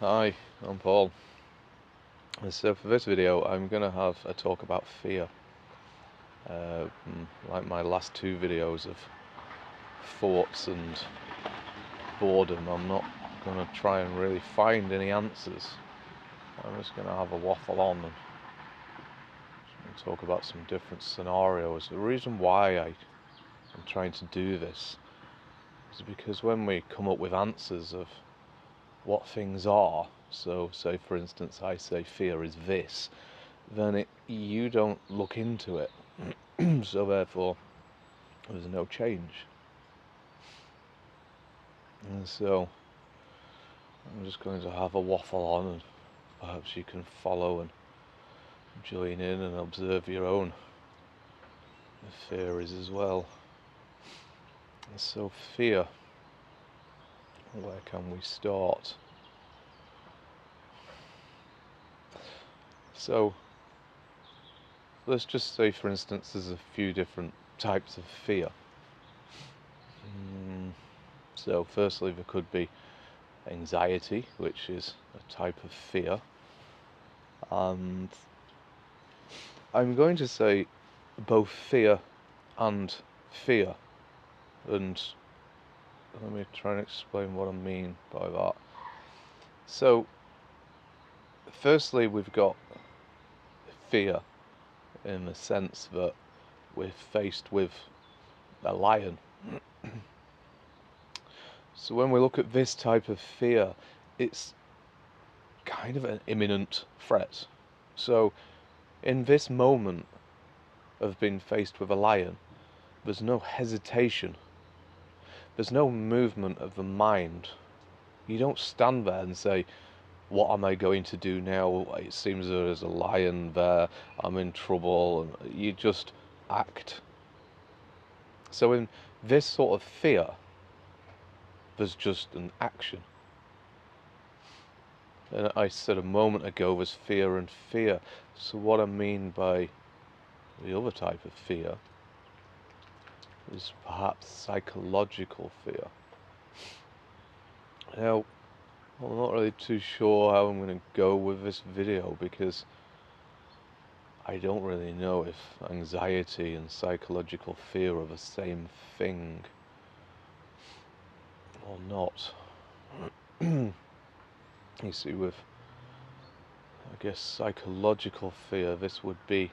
Hi, I'm Paul. So for this video I'm going to have a talk about fear. Like my last two videos of thoughts and boredom, I'm not going to try and really find any answers. I'm just going to have a waffle on and talk about some different scenarios. The reason why I'm trying to do this is because when we come up with answers of what things are, so say for instance I say fear is this, then you don't look into it, so therefore there's no change. And so I'm just going to have a waffle on, and perhaps you can follow and join in and observe your own theories as well. And so fear, where can we start? So let's just say for instance there's a few different types of fear. So firstly there could be anxiety, which is a type of fear, and I'm going to say both fear and fear, and let me try and explain what I mean by that. So firstly we've got fear in the sense that we're faced with a lion. So when we look at this type of fear, it's kind of an imminent threat. So in this moment of being faced with a lion, there's no hesitation, there's no movement of the mind. You don't stand there and say, what am I going to do now? It seems there's a lion there, I'm in trouble. And you just act. So in this sort of fear, there's just an action. And I said a moment ago there's fear and fear. So what I mean by the other type of fear is perhaps psychological fear. Now, I'm not really too sure how I'm going to go with this video, because I don't really know if anxiety and psychological fear are the same thing or not. You see, with, I guess, psychological fear, this would be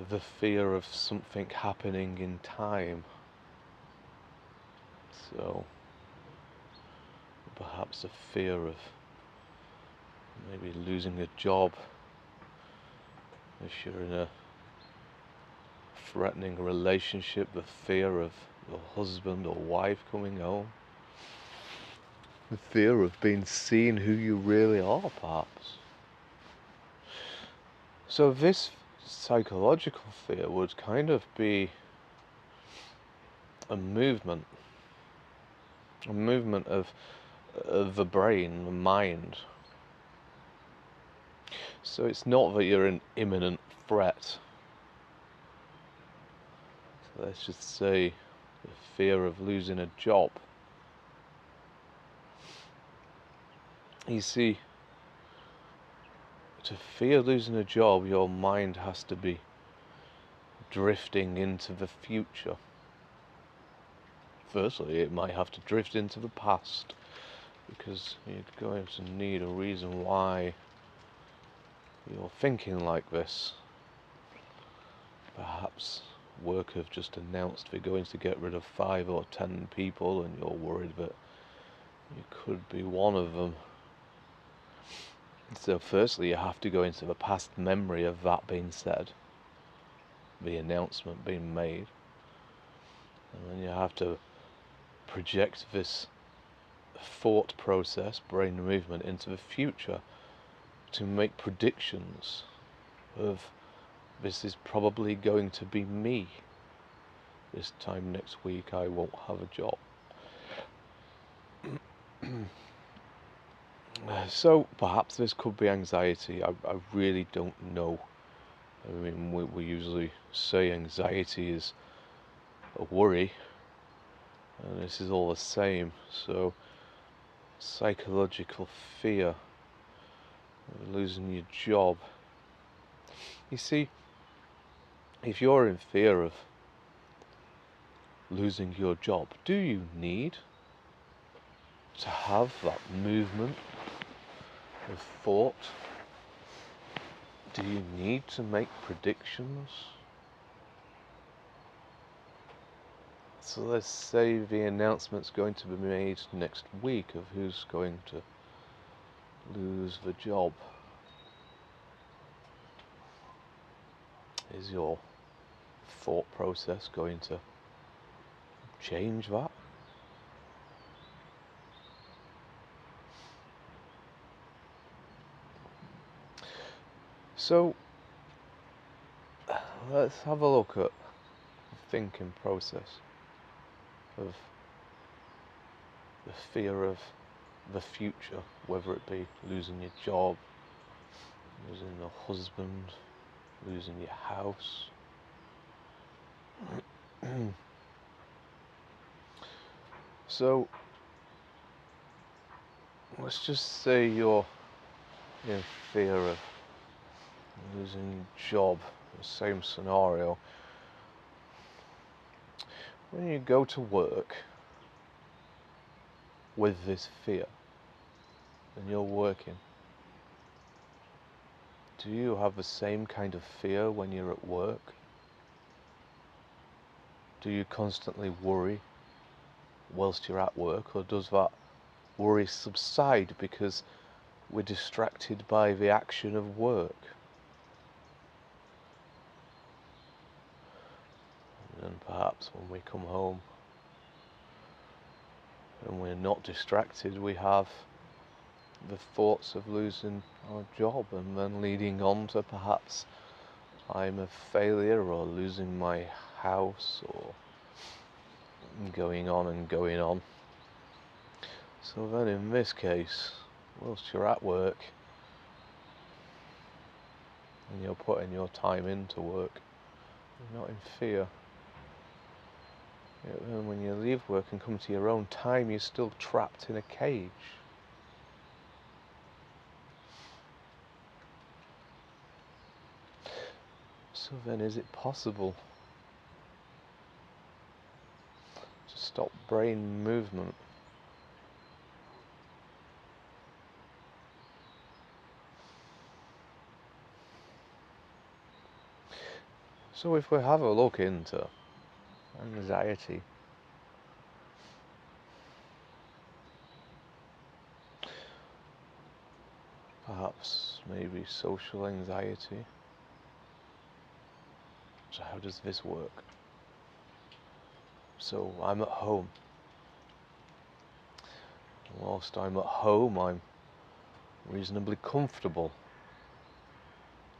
the fear of something happening in time. So perhaps a fear of maybe losing a job, if you're in a threatening relationship, the fear of your husband or wife coming home, the fear of being seen who you really are, perhaps. So this psychological fear would kind of be a movement of the brain, the mind. So it's not that you're in imminent threat. So let's just say the fear of losing a job. You see, to fear losing a job, your mind has to be drifting into the future. Firstly, it might have to drift into the past, because you're going to need a reason why you're thinking like this. Perhaps work have just announced they're going to get rid of 5 or 10 people, and you're worried that you could be one of them. So firstly, you have to go into the past memory of that being said, the announcement being made, and then you have to project this thought process, brain movement, into the future to make predictions of, this is probably going to be me. This time next week I won't have a job. So perhaps this could be anxiety. I really don't know. I mean, we usually say anxiety is a worry, and this is all the same. So psychological fear, of losing your job. You see, if you're in fear of losing your job, do you need to have that movement of thought? Do you need to make predictions? So let's say the announcement's going to be made next week of who's going to lose the job. Is your thought process going to change that? So let's have a look at the thinking process of the fear of the future, whether it be losing your job, losing a husband, losing your house. So let's just say you're in fear of losing your job, the same scenario. When you go to work with this fear and you're working, do you have the same kind of fear when you're at work? Do you constantly worry whilst you're at work, or does that worry subside because we're distracted by the action of work? And perhaps when we come home and we're not distracted, we have the thoughts of losing our job, and then leading on to perhaps I'm a failure, or losing my house, or going on and going on. So then in this case, whilst you're at work and you're putting your time into work, you're not in fear. And when you leave work and come to your own time, you're still trapped in a cage. So then is it possible to stop brain movement? So if we have a look into anxiety, perhaps maybe social anxiety. So how does this work? So I'm at home. Whilst I'm at home, I'm reasonably comfortable.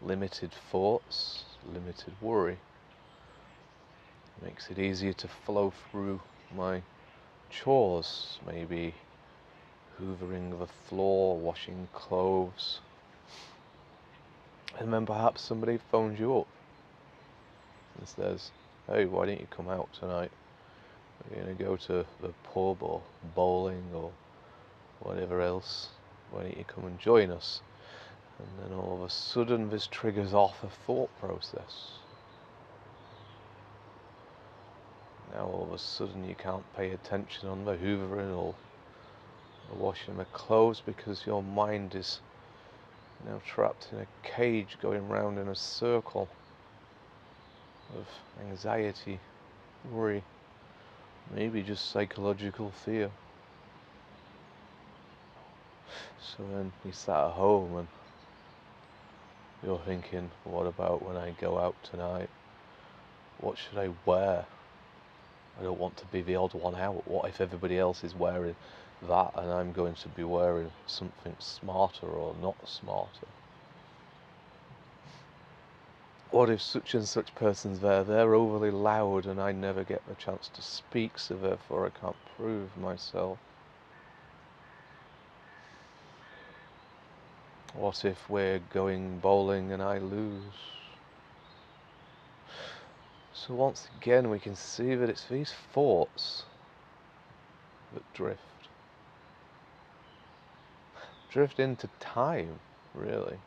Limited thoughts, limited worry. Makes it easier to flow through my chores, maybe hoovering the floor, washing clothes. And then perhaps somebody phones you up and says, hey, why don't you come out tonight? We're going to go to the pub or bowling or whatever else. Why don't you come and join us? And then all of a sudden this triggers off a thought process. Now all of a sudden you can't pay attention on the hoovering or the washing the clothes, because your mind is now trapped in a cage going round in a circle of anxiety, worry, maybe just psychological fear. So then you sat at home and you're thinking, what about when I go out tonight? What should I wear? I don't want to be the odd one out. What if everybody else is wearing that and I'm going to be wearing something smarter or not smarter? What if such and such person's there, they're overly loud and I never get the chance to speak, so therefore I can't prove myself? What if we're going bowling and I lose? So once again we can see that it's these thoughts that drift into time. really.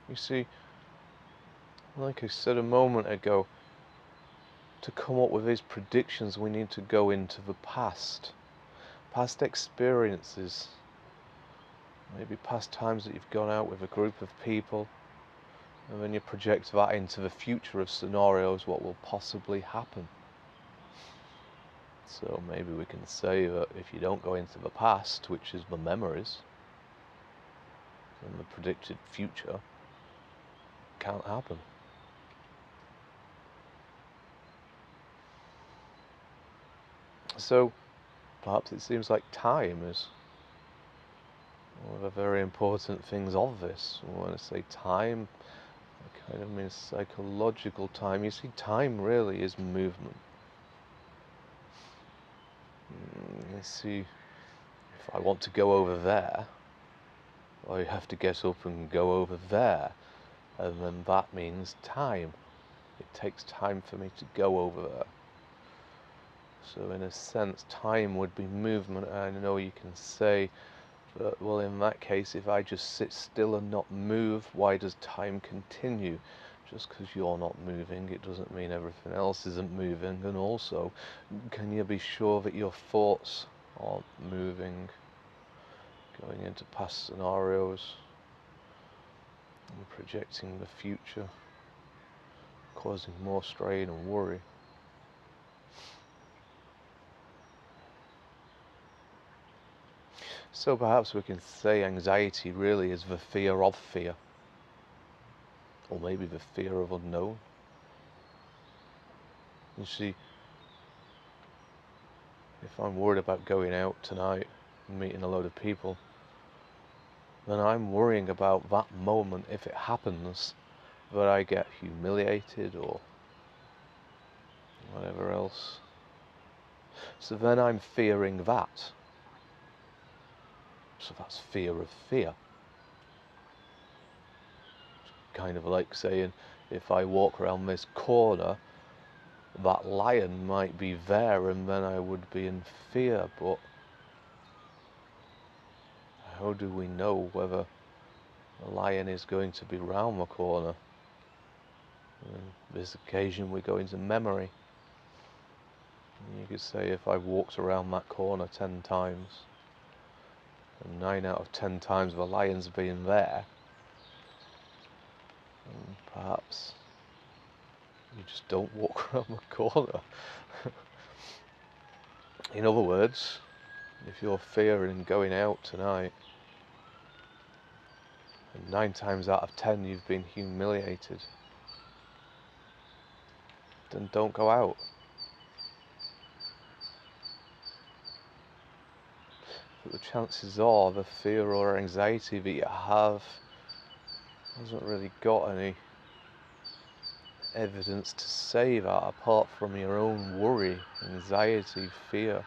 You see, like I said a moment ago, to come up with these predictions we need to go into the past experiences, maybe past times that you've gone out with a group of people, and then you project that into the future of scenarios, what will possibly happen. So maybe we can say that if you don't go into the past, which is the memories, then the predicted future can't happen. So perhaps it seems like time is one of the very important things of this. When I say time, I kind of mean psychological time. You see, time really is movement. You see, if I want to go over there, I have to get up and go over there, and then that means time. It takes time for me to go over there. So in a sense, time would be movement, and I know you can say, but well, in that case, if I just sit still and not move, why does time continue? Just because you're not moving, it doesn't mean everything else isn't moving. And also, can you be sure that your thoughts aren't moving, going into past scenarios, and projecting the future, causing more strain and worry? So perhaps we can say anxiety really is the fear of fear. Or maybe the fear of unknown. You see, if I'm worried about going out tonight and meeting a load of people, then I'm worrying about that moment, if it happens, that I get humiliated or whatever else. So then I'm fearing that. So that's fear of fear. Kind of like saying, if I walk around this corner, that lion might be there and then I would be in fear, but how do we know whether the lion is going to be round the corner? And this occasion we go into memory. And you could say if I walked around that corner 10 times, and 9 out of 10 times the lion's been there, and perhaps you just don't walk around the corner. In other words, if you're fearing going out tonight, and 9 times out of 10 you've been humiliated, then don't go out. But the chances are the fear or anxiety that you have hasn't really got any evidence to say that apart from your own worry, anxiety, fear.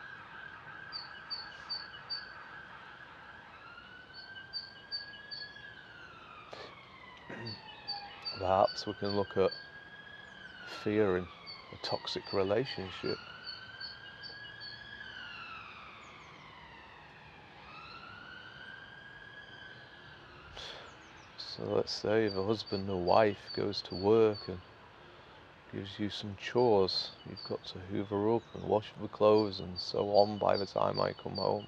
Perhaps we can look at fear in a toxic relationship. So let's say the husband or wife goes to work and gives you some chores. You've got to hoover up and wash the clothes and so on by the time I come home.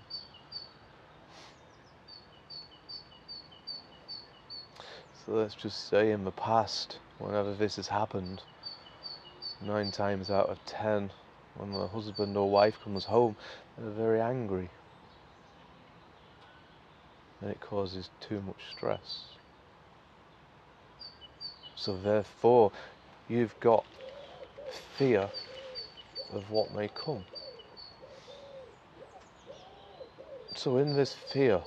So let's just say in the past, whenever this has happened, 9 times out of 10, when the husband or wife comes home, they're very angry. And it causes too much stress. So therefore, you've got fear of what may come. So in this fear,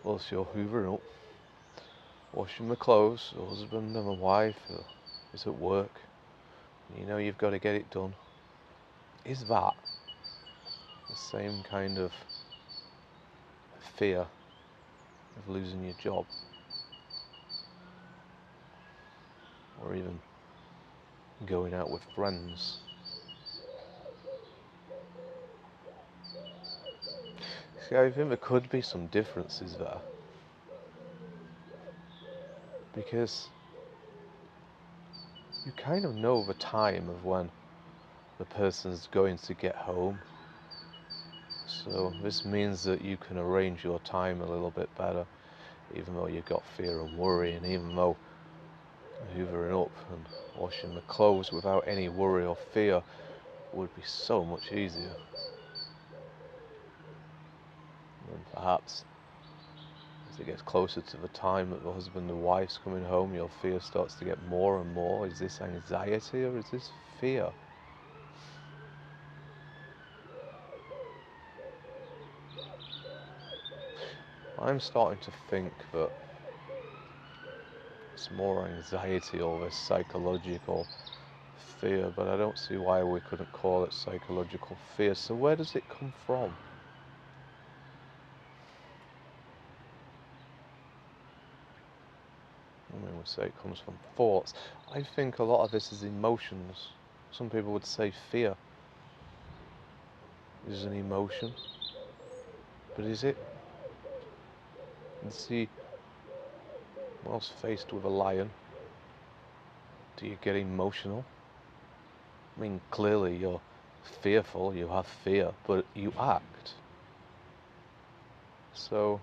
whilst you're hoovering up, washing the clothes, the husband and the wife is at work, you know you've got to get it done. Is that the same kind of fear of losing your job? Or even going out with friends? See, I think there could be some differences there. because you kind of know the time of when the person's going to get home. So this means that you can arrange your time a little bit better, even though you've got fear and worry, and even though hoovering up and washing the clothes without any worry or fear would be so much easier. And perhaps as it gets closer to the time that the husband and wife's coming home, your fear starts to get more and more. Is this anxiety or is this fear? I'm starting to think that it's more anxiety or this psychological fear, but I don't see why we couldn't call it psychological fear. So where does it come from? I mean, we say it comes from thoughts. I think a lot of this is emotions. Some people would say fear is an emotion, but is it? And see, whilst faced with a lion, do you get emotional? I mean, clearly you're fearful, you have fear, but you act. So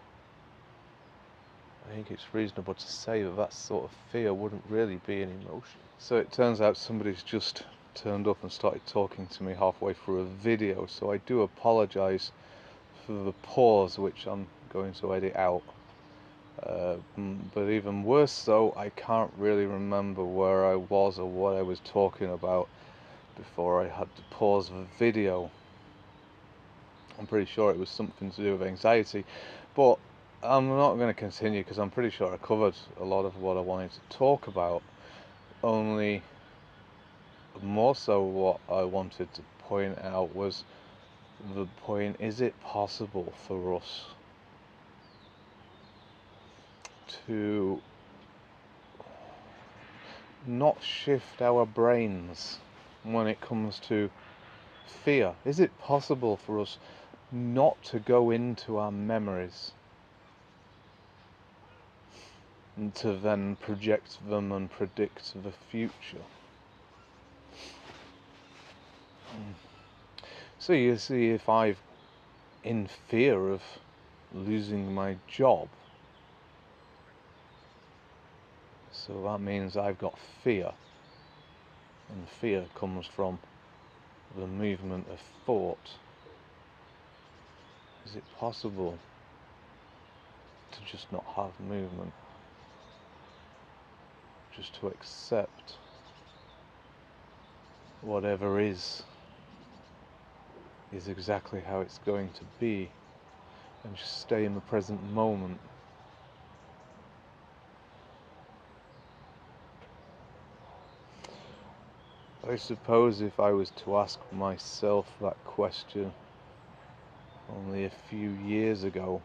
I think it's reasonable to say that that sort of fear wouldn't really be an emotion. So it turns out somebody's just turned up and started talking to me halfway through a video, so I do apologise for the pause, which I'm going to edit out. But even worse so, I can't really remember where I was or what I was talking about before I had to pause the video. I'm pretty sure it was something to do with anxiety, but I'm not going to continue because I'm pretty sure I covered a lot of what I wanted to talk about. Only more so what I wanted to point out was the point, is it possible for us to not shift our brains when it comes to fear? Is it possible for us not to go into our memories and to then project them and predict the future? So you see, if I'm in fear of losing my job, so that means I've got fear, and fear comes from the movement of thought. Is it possible to just not have movement? Just to accept whatever is exactly how it's going to be, and just stay in the present moment. I suppose if I was to ask myself that question only a few years ago,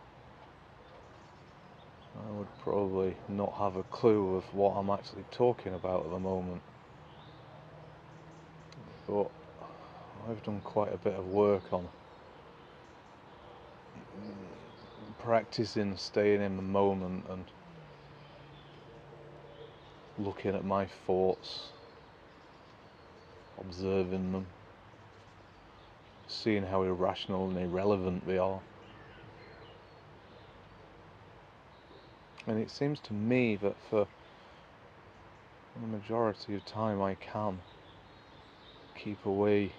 I would probably not have a clue of what I'm actually talking about at the moment. But I've done quite a bit of work on practicing staying in the moment and looking at my thoughts, observing them, seeing how irrational and irrelevant they are. And it seems to me that for the majority of time I can keep away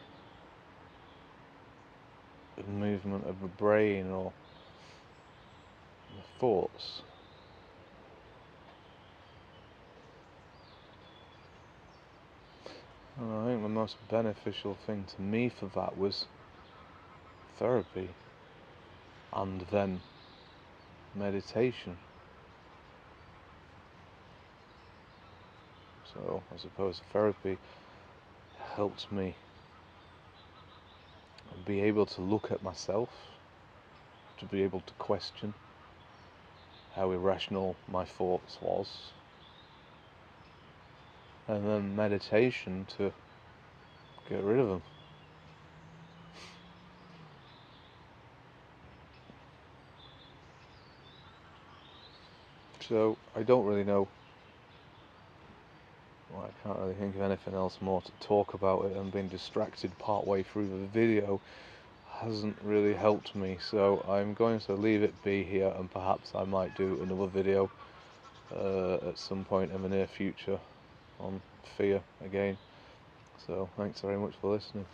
the movement of the brain or the thoughts. And I think the most beneficial thing to me for that was therapy and then meditation. So I suppose therapy helped me be able to look at myself, to be able to question how irrational my thoughts was, and then meditation to get rid of them. So I don't really know can't really think of anything else more to talk about it, and being distracted part way through the video hasn't really helped me, so I'm going to leave it be here, and perhaps I might do another video at some point in the near future on fear again. So thanks very much for listening.